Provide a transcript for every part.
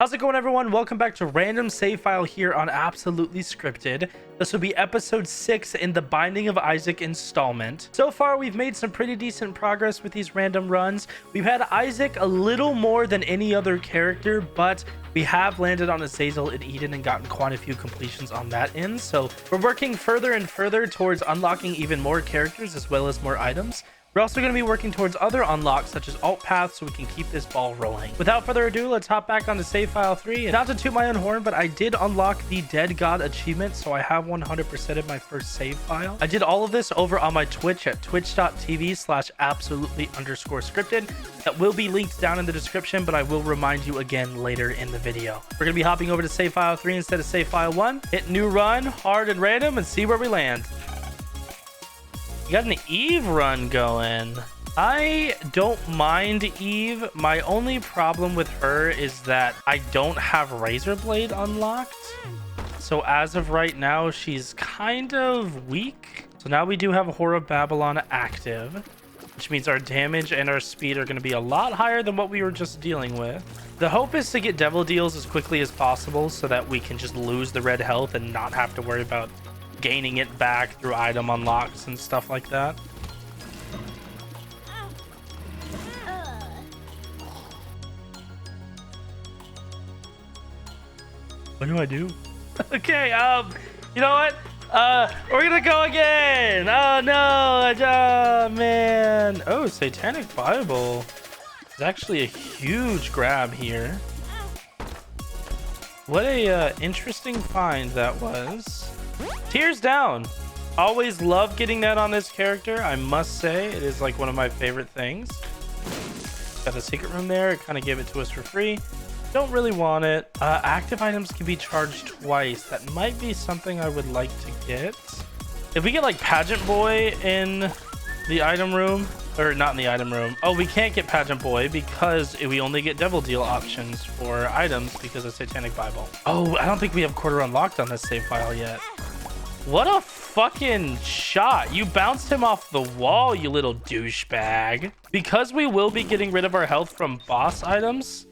How's it going, everyone? Welcome back to Random Save File here on Absolutely Scripted. This will be episode 6 in the Binding of Isaac installment. So far, we've made some pretty decent progress with these random runs. We've had Isaac a little more than any other character, but we have landed on Azazel and Eden and gotten quite a few completions on that end. So we're working further and further towards unlocking even more characters as well as more items. We're also going to be working towards other unlocks such as alt paths so we can keep this ball rolling. Without further ado, let's hop back onto save file 3. And not to toot my own horn, but I did unlock the Dead God achievement, so I have 100% of my first save file. I did all of this over on my Twitch at twitch.tv/absolutely_scripted. That will be linked down in the description, but I will remind you again later in the video. We're going to be hopping over to save file 3 instead of save file 1. Hit new run, hard and random, and see where we land. We got an Eve run going. I don't mind Eve. My only problem with her is that I don't have Razor Blade unlocked. So as of right now, she's kind of weak. So now we do have Whore of Babylon active, which means our damage and our speed are going to be a lot higher than what we were just dealing with. The hope is to get Devil Deals as quickly as possible so that we can just lose the red health and not have to worry about gaining it back through item unlocks and stuff like that. What do I do? Okay, you know what? We're gonna go again. Oh no, man. Oh, Satanic Bible. It's actually a huge grab here. What a interesting find that was. Tears down. Always love getting that on this character. I must say it is like one of my favorite things. Got the secret room there. It kind of gave it to us for free. Don't really want it. Active items can be charged twice. That might be something I would like to get. If we get like Pageant Boy in the item room, or not in the item room. Oh, we can't get Pageant Boy because we only get Devil Deal options for items because of Satanic Bible. Oh, I don't think we have quarter unlocked on this save file yet. What a fucking shot. You bounced him off the wall, you little douchebag. Because we will be getting rid of our health from boss items.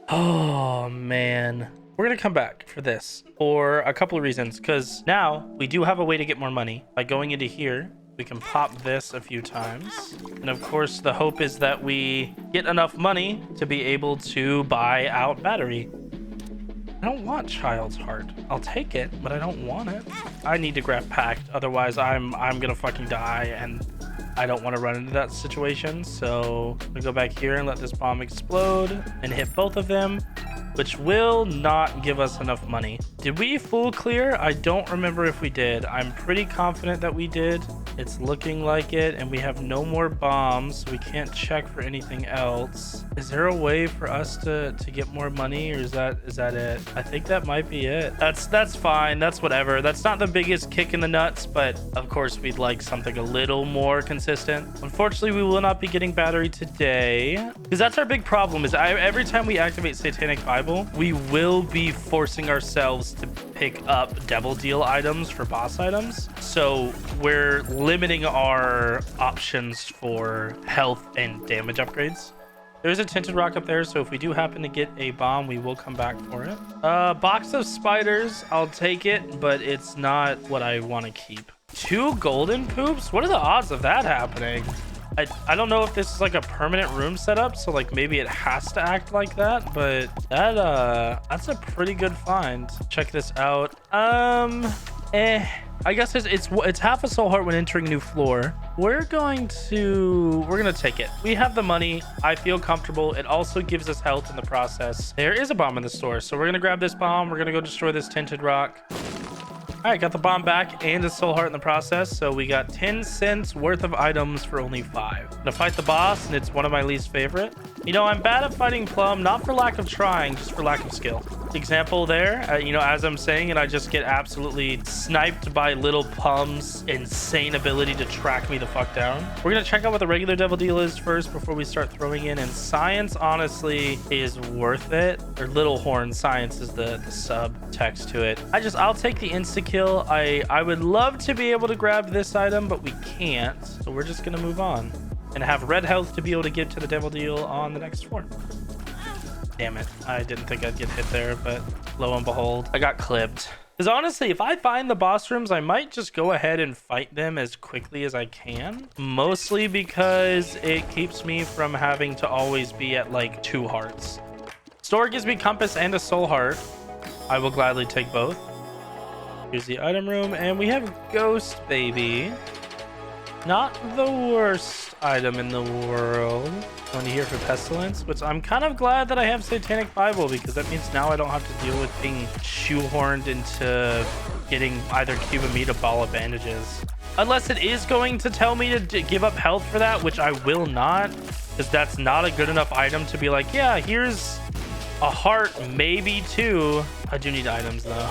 Oh, man. We're going to come back for this for a couple of reasons. Because now we do have a way to get more money. By going into here, we can pop this a few times. And of course, the hope is that we get enough money to be able to buy out battery. I don't want Child's Heart. I'll take it, but I don't want it. I need to grab Pact, otherwise I'm gonna fucking die, and I don't want to run into that situation. So I'm gonna go back here and let this bomb explode and hit both of them, which will not give us enough money. Did we full clear? I don't remember if we did. I'm pretty confident that we did. It's looking like it, and we have no more bombs, so we can't check for anything else. Is there a way for us to get more money, or is that it? I think that might be it. That's fine. That's whatever. That's not the biggest kick in the nuts, but of course we'd like something a little more consistent. Unfortunately, we will not be getting battery today, because that's our big problem. Is every time we activate Satanic Bible, we will be forcing ourselves to pick up Devil Deal items for boss items. So we're limiting our options for health and damage upgrades. There's a tinted rock up there, so if we do happen to get a bomb, we will come back for it. Box of spiders, I'll take it, but it's not what I want to keep. 2 golden poops? What are the odds of that happening? I don't know if this is like a permanent room setup, so like maybe it has to act like that, but that's a pretty good find. Check this out. I guess it's half a soul heart when entering new floor. We're gonna take it. We have the money. I feel comfortable. It also gives us health in the process. There is a bomb in the store, so we're gonna grab this bomb. We're gonna go destroy this tinted rock. All right, got the bomb back and a soul heart in the process, so we got 10 cents worth of items for only 5. I'm gonna fight the boss, and it's one of my least favorite. You know, I'm bad at fighting Plum, not for lack of trying, just for lack of skill. Example there, you know, as I'm saying, and I just get absolutely sniped by little Plum's insane ability to track me the fuck down. We're gonna check out what the regular Devil Deal is first before we start throwing in, and Science honestly is worth it. Or Little Horn Science is the sub text to it. I'll take the insta kill. I would love to be able to grab this item, but we can't, so we're just gonna move on and have red health to be able to get to the Devil Deal on the next floor. Damn it. I didn't think I'd get hit there, but lo and behold, I got clipped. Because honestly, if I find the boss rooms, I might just go ahead and fight them as quickly as I can. Mostly because it keeps me from having to always be at like 2 hearts. Store gives me compass and a soul heart. I will gladly take both. Here's the item room, and we have Ghost Baby. Not the worst item in the world. Going to here for Pestilence, which I'm kind of glad that I have Satanic Bible, because that means now I don't have to deal with being shoehorned into getting either cube of meat or ball of bandages. Unless it is going to tell me to give up health for that, which I will not, because that's not a good enough item to be like, yeah, here's a heart, maybe 2. I do need items though.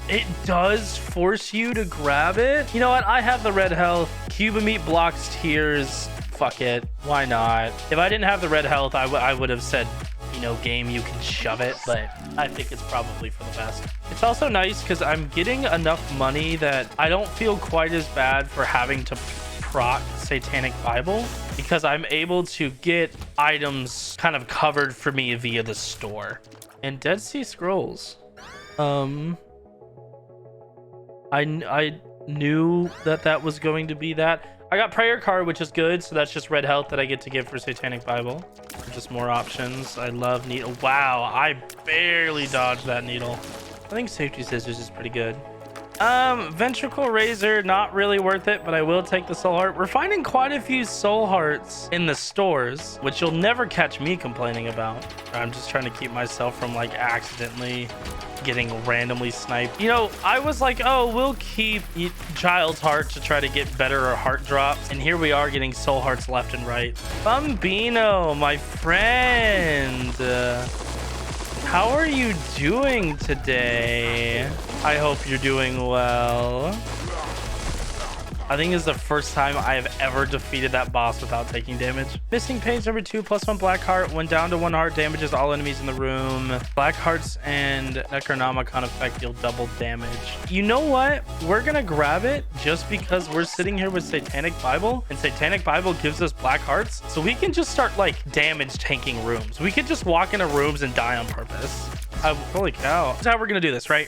It does force you to grab it. You know what? I have the red health. Cube of meat blocks tears. Fuck it. Why not? If I didn't have the red health, I would have said, you know, game, you can shove it. But I think it's probably for the best. It's also nice because I'm getting enough money that I don't feel quite as bad for having to proc Satanic Bible, because I'm able to get items kind of covered for me via the store. And Dead Sea Scrolls. I knew that was going to be that. I got prayer card, which is good, so that's just red health that I get to give for Satanic Bible. Just more options. I love needle. Wow, I barely dodged that needle. I think safety scissors is pretty good. Ventricle razor, not really worth it, but I will take the soul heart. We're finding quite a few soul hearts in the stores, which you'll never catch me complaining about. I'm just trying to keep myself from like accidentally getting randomly sniped. You know, I was like, oh, we'll keep child's heart to try to get better heart drops, and here we are getting soul hearts left and right. Bambino, my friend, how are you doing today? I hope you're doing well. I think it's the first time I have ever defeated that boss without taking damage. Missing page number 2, +1 black heart. When down to 1 heart, damages all enemies in the room. Black hearts and Necronomicon effect deal double damage. You know what? We're gonna grab it just because we're sitting here with Satanic Bible, and Satanic Bible gives us black hearts, so we can just start like damage tanking rooms. We could just walk into rooms and die on purpose. Holy cow. That's how we're gonna do this, right?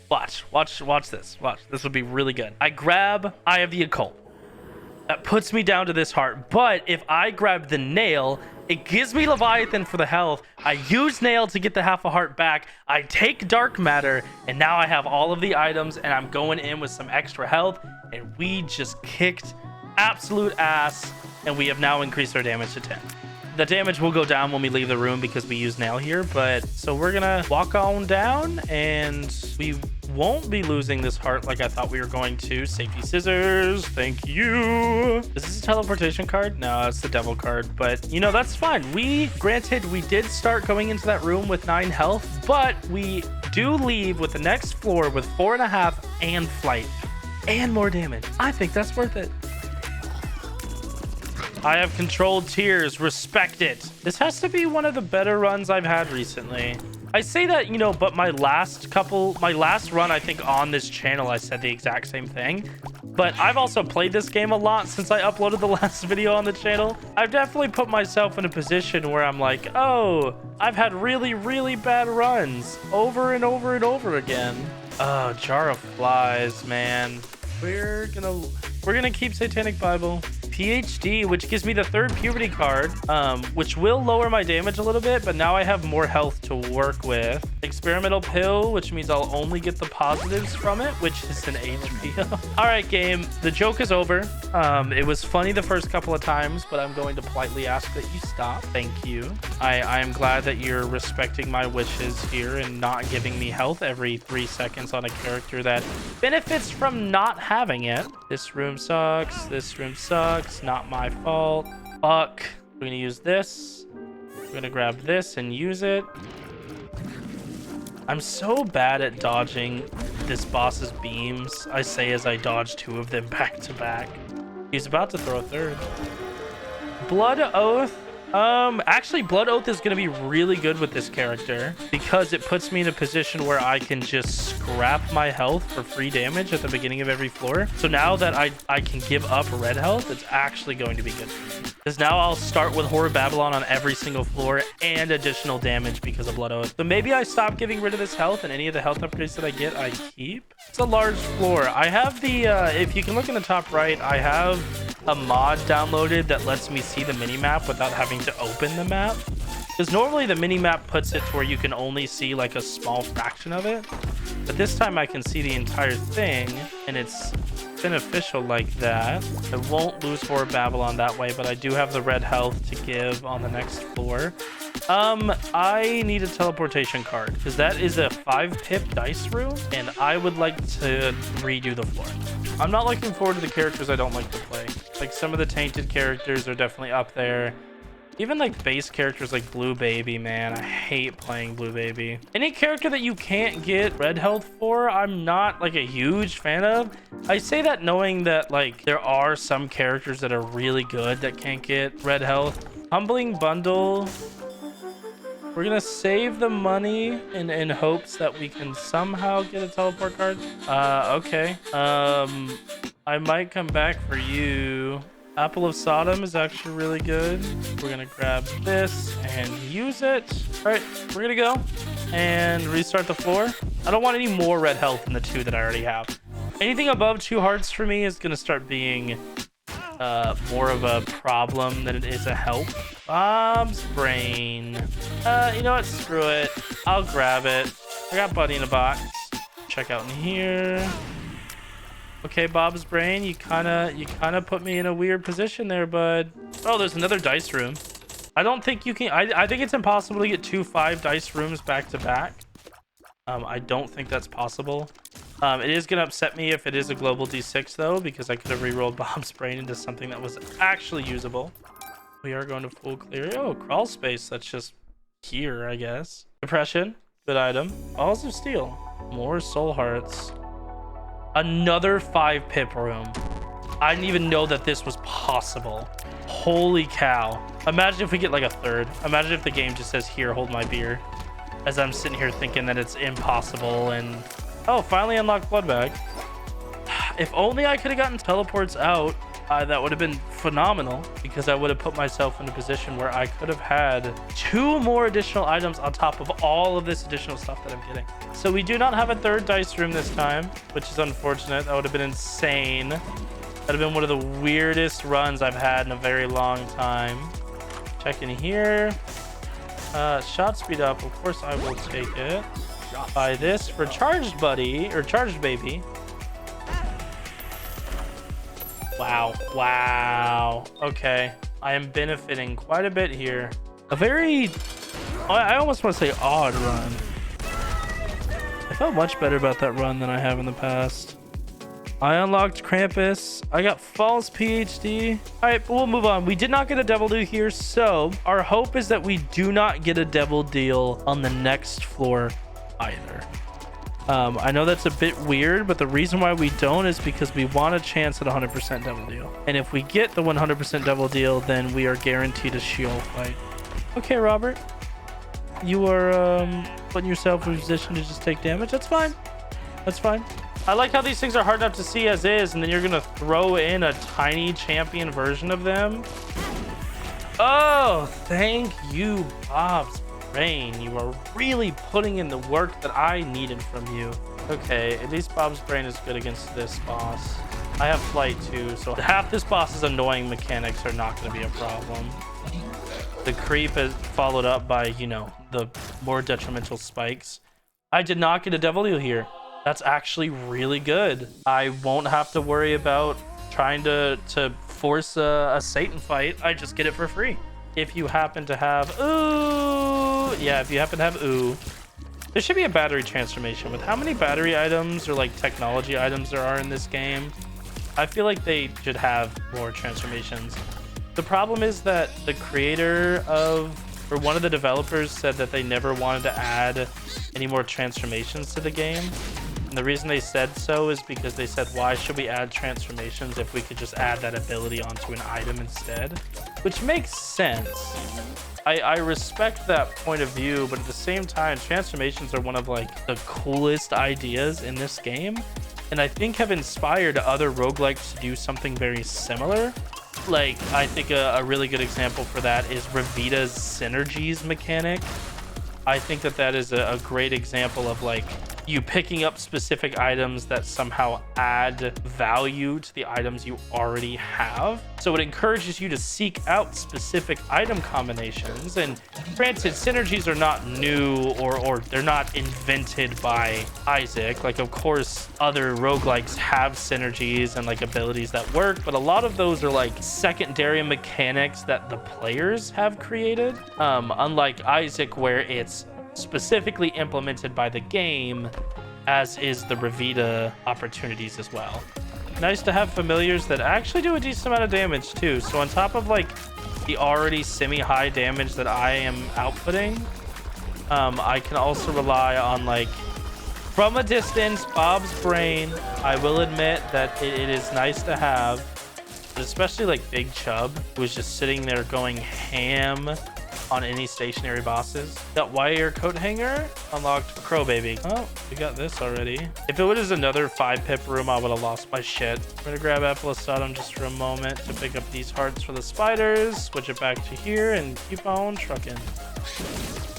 Watch this. Watch. This would be really good. I grab Eye of the Occult. That puts me down to this heart. But if I grab the nail, it gives me Leviathan for the health. I use nail to get the half a heart back. I take dark matter, and now I have all of the items, and I'm going in with some extra health, and we just kicked absolute ass, and we have now increased our damage to 10. The damage will go down when we leave the room because we use nail here, but so we're gonna walk on down, and we won't be losing this heart like I thought we were going to. Safety scissors, thank you. Is this a teleportation card? No, it's the devil card, but you know, that's fine. Granted, we did start going into that room with 9 health, but we do leave with the next floor with 4.5 and flight and more damage. I think that's worth it. I have controlled tears. Respect it. This has to be one of the better runs I've had recently. I say that, you know, but my last run, I think on this channel, I said the exact same thing. But I've also played this game a lot since I uploaded the last video on the channel. I've definitely put myself in a position where I'm like, oh, I've had really, really bad runs over and over and over again. Oh, Jar of Flies, man. We're gonna keep Satanic Bible. PhD, which gives me the 3rd puberty card, which will lower my damage a little bit, but now I have more health to work with. Experimental pill, which means I'll only get the positives from it, which is an HP. All right, game, the joke is over. It was funny the first couple of times, but I'm going to politely ask that you stop. Thank you. I am glad that you're respecting my wishes here and not giving me health every 3 seconds on a character that benefits from not having it. This room sucks. This room sucks. Not my fault. Fuck. We're gonna use this. We're gonna grab this and use it. I'm so bad at dodging this boss's beams, I say as I dodge 2 of them back to back. He's about to throw a 3rd. Blood Oath. Actually, Blood Oath is going to be really good with this character because it puts me in a position where I can just scrap my health for free damage at the beginning of every floor. So now that I can give up red health, it's actually going to be good for me. Because now I'll start with Horror Babylon on every single floor and additional damage because of Blood Oath. So maybe I stop giving rid of this health, and any of the health upgrades that I get, I keep. It's a large floor. I have the, if you can look in the top right, I have a mod downloaded that lets me see the mini-map without having to open the map. Because normally the mini-map puts it to where you can only see like a small fraction of it. But this time I can see the entire thing, and it's beneficial like that. I won't lose Horror Babylon that way, but I do have the red health to give on the next floor. I need a teleportation card because that is a 5-pip dice room, and I would like to redo the floor. I'm not looking forward to the characters I don't like to play. Like, some of the tainted characters are definitely up there. Even like base characters like Blue Baby, man, I hate playing Blue Baby. Any character that you can't get red health for, I'm not like a huge fan of. I say that knowing that like there are some characters that are really good that can't get red health. Humbling Bundle. We're gonna save the money in hopes that we can somehow get a teleport card. Okay. I might come back for you. Apple of Sodom is actually really good. We're gonna grab this and use it. All right, we're gonna go and restart the floor. I don't want any more red health than the 2 that I already have. Anything above 2 hearts for me is gonna start being more of a problem than it is a help. Bob's Brain. You know what? Screw it. I'll grab it. I got Buddy in a box. Check out in here. Okay, Bob's Brain, you kind of put me in a weird position there, bud. Oh, there's another dice room. I don't think you can. I think it's impossible to get 2 5 dice rooms back to back. I don't think that's possible. It is gonna upset me if it is a global D6 though, because I could have re-rolled Bob's Brain into something that was actually usable. We are going to full clear. Oh, crawl space. That's just here, I guess. Depression, good item. Balls of Steel, more soul hearts. Another 5-pip room. I didn't even know that this was possible. Holy cow. Imagine if we get like a 3rd. Imagine if the game just says, here, hold my beer. As I'm sitting here thinking that it's impossible. And oh, finally unlocked Blood Bag. If only I could have gotten teleports out, that would have been phenomenal, because I would have put myself in a position where I could have had 2 more additional items on top of all of this additional stuff that I'm getting. So we do not have a 3rd dice room this time, which is unfortunate. That would have been insane. That would have been one of the weirdest runs I've had in a very long time. Check in here. Shot speed up. Of course I will take it. Buy this for Charged Buddy, or Charged Baby. Wow. Okay. I am benefiting quite a bit here. A very, I almost want to say odd run. I felt much better about that run than I have in the past. I unlocked Krampus. I got False PhD. All right, but we'll move on. We did not get a Devil Deal here, so our hope is that we do not get a Devil Deal on the next floor either. I know that's a bit weird, but the reason why we don't is because we want a chance at 100% Devil Deal. And if we get the 100% Devil Deal, then we are guaranteed a Sheol fight. Okay, Robert. You are putting yourself in a position to just take damage. That's fine. That's fine. I like how these things are hard enough to see as is, and then you're going to throw in a tiny champion version of them. Oh, thank you, Bob's Brain. You are really putting in the work that I needed from you. Okay, at least Bob's Brain is good against this boss. I have flight too, so half this boss's annoying mechanics are not going to be a problem. The creep is followed up by, you know, the more detrimental spikes. I did not get a Devil Deal here. That's actually really good. I won't have to worry about trying to force a Satan fight. I just get it for free. If you happen to have if you happen to have there should be a battery transformation. With how many battery items or like technology items there are in this game, I feel like they should have more transformations. The problem is that the creator of, or one of the developers, said that they never wanted to add any more transformations to the game. And the reason they said so is because they said, why should we add transformations if we could just add that ability onto an item instead? which makes sense. I respect that point of view, but at the same time, transformations are one of like the coolest ideas in this game, and I think have inspired other roguelikes to do something very similar. Like, I think a really good example for that is Revita's synergies mechanic. I think that is a great example of like you picking up specific items that somehow add value to the items you already have. So it encourages you to seek out specific item combinations. And granted, synergies are not new or they're not invented by Isaac. Like, of course, other roguelikes have synergies and like abilities that work, but a lot of those are like secondary mechanics that the players have created. Unlike Isaac, where it's specifically implemented by the game, as is the Revita opportunities as well. Nice to have familiars that actually do a decent amount of damage too. So on top of like the already semi-high damage that I am outputting, I can also rely on like from a distance Bob's brain. I will admit that it is nice to have, but especially like Big Chub, who is just sitting there going ham on any stationary bosses. Got wire coat hanger unlocked. Crow baby. Oh, we got this already. If it was another 5-pip room, I would have lost my shit. I'm gonna grab Ep.6 just for a moment to pick up these hearts for the spiders, switch it back to here, and keep on trucking.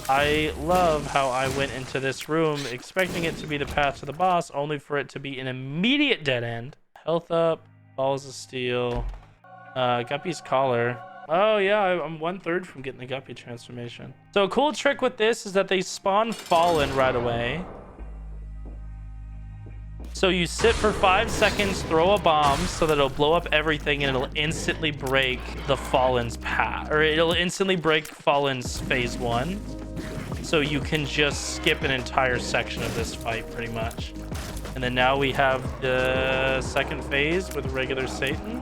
I love how I went into this room expecting it to be the path to the boss, only for it to be an immediate dead end. Health up, balls of steel, Guppy's collar. Oh yeah, I'm 1/3 from getting the Guppy transformation. So a cool trick with this is that they spawn fallen right away. So you sit for 5 seconds, throw a bomb so that it'll blow up everything and it'll instantly break the fallen's path, or it'll instantly break fallen's phase 1. So you can just skip an entire section of this fight pretty much. And then now we have the second phase with regular Satan.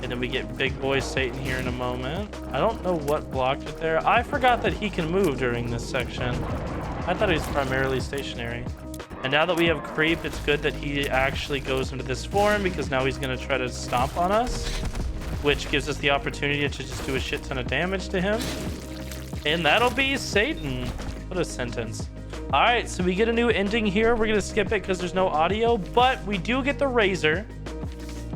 And then we get big boy Satan here in a moment. I don't know what blocked it there. I forgot that he can move during this section. I thought he was primarily stationary. And now that we have creep, it's good that he actually goes into this form, because now he's going to try to stomp on us, which gives us the opportunity to just do a shit ton of damage to him. And that'll be Satan. What a sentence. All right, so we get a new ending here. We're going to skip it because there's no audio, but we do get the razor.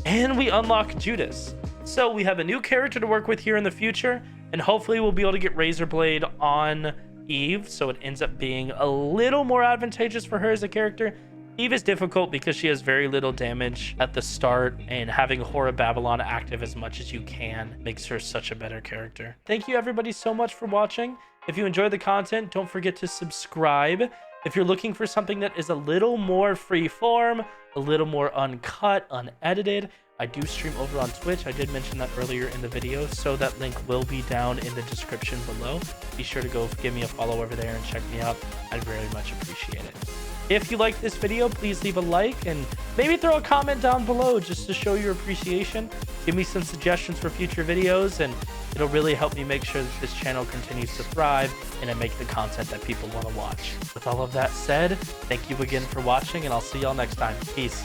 And we unlock Judas. So we have a new character to work with here in the future, and hopefully we'll be able to get Razor Blade on Eve, so it ends up being a little more advantageous for her as a character. Eve is difficult because she has very little damage at the start, and having Horror Babylon active as much as you can makes her such a better character. Thank you everybody so much for watching. If you enjoyed the content, don't forget to subscribe. If you're looking for something that is a little more free form, a little more uncut, unedited, I do stream over on Twitch. I did mention that earlier in the video, so that link will be down in the description below. Be sure to go give me a follow over there and check me out. I'd very much appreciate it. If you like this video, please leave a like and maybe throw a comment down below just to show your appreciation. Give me some suggestions for future videos, and it'll really help me make sure that this channel continues to thrive and I make the content that people want to watch. With all of that said, thank you again for watching, and I'll see y'all next time. Peace.